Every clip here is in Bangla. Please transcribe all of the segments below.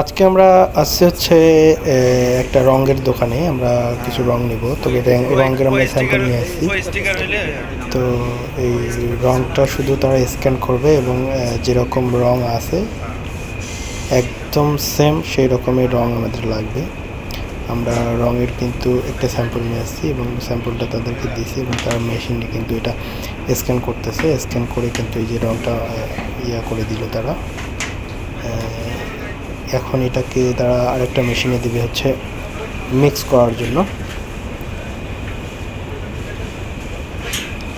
আজকে আমরা আসছি হচ্ছে একটা রঙের দোকানে। আমরা কিছু রং নিব, তবে রঙের আমরা স্যাম্পল নিয়ে আসছি। তো এই রংটা শুধু তারা স্ক্যান করবে এবং যেরকম রং আছে একদম সেম সেই রকমের রং আমাদের লাগবে। আমরা রঙের কিন্তু একটা স্যাম্পল নিয়ে আসছি এবং স্যাম্পলটা তাদেরকে দিয়েছি এবং তার মেশিনে কিন্তু এটা স্ক্যান করতেছে। স্ক্যান করে কিন্তু এই যে রংটা করে দিল তারা। এখন এটাকে তারা আরেকটা মেশিনে দেবে হচ্ছে মিক্স করার জন্য।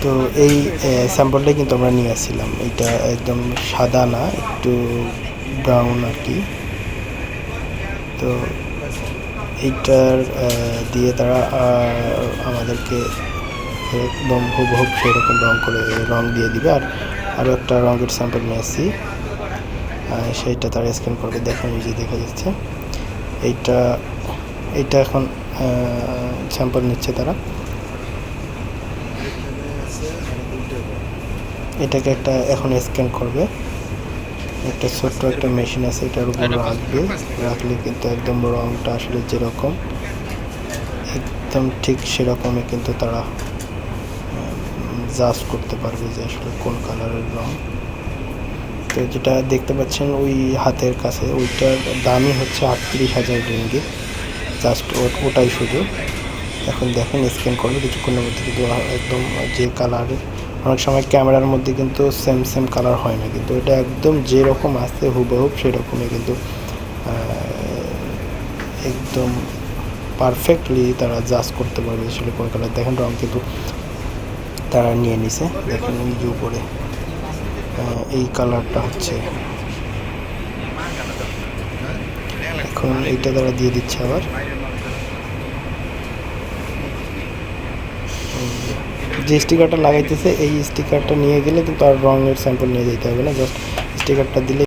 তো এই স্যাম্পলটাই কিন্তু আমরা নিয়ে আসছিলাম। এটা একদম সাদা না, একটু ব্রাউন আর কি। তো এইটার দিয়ে তারা আমাদেরকে একদম হুবহুব সেরকম রং দিয়ে দিবে। আর আরও একটা রঙের স্যাম্পল নিয়ে আসছি, সেইটা তারা স্ক্যান করবে। দেখুন এই যে দেখা যাচ্ছে এইটা এইটা এখন স্যাম্পল নিচ্ছে তারা। এটাকে একটা এখন স্ক্যান করবে। একটা ছোট্ট একটা মেশিন আছে, এটার উপর রাখবে। রাখলে কিন্তু একদম রংটা আসলে যেরকম একদম ঠিক সেরকমই কিন্তু তারা জাজ করতে পারবে যে আসলে কোন কালারের রং। তো যেটা দেখতে পাচ্ছেন ওই হাতের কাছে, ওইটার দামই হচ্ছে 38,000 রিঙ্গিত। জাস্ট ওটাই শুধু। এখন দেখেন স্ক্যান করলে কিছুক্ষণের মধ্যে কিন্তু একদম যে কালারের, অনেক সময় ক্যামেরার মধ্যে কিন্তু সেম সেম কালার হয় না, কিন্তু এটা একদম যেরকম আসছে হুবহুব সেরকমই কিন্তু একদম পারফেক্টলি তারা জাজ করতে পারবে আসলে কোন কালার। দেখেন রং কিন্তু তারা নিয়ে নিছে। দেখেন ওই যে উপরে এই কালারটা হচ্ছে। এখন এইটা তারা দিয়ে দিচ্ছে আবার। যে স্টিকারটা লাগাইতেছে এই স্টিকারটা নিয়ে গেলে কিন্তু আর রঙের স্যাম্পল নিয়ে যেতে হবে না, জাস্ট স্টিকারটা দিলে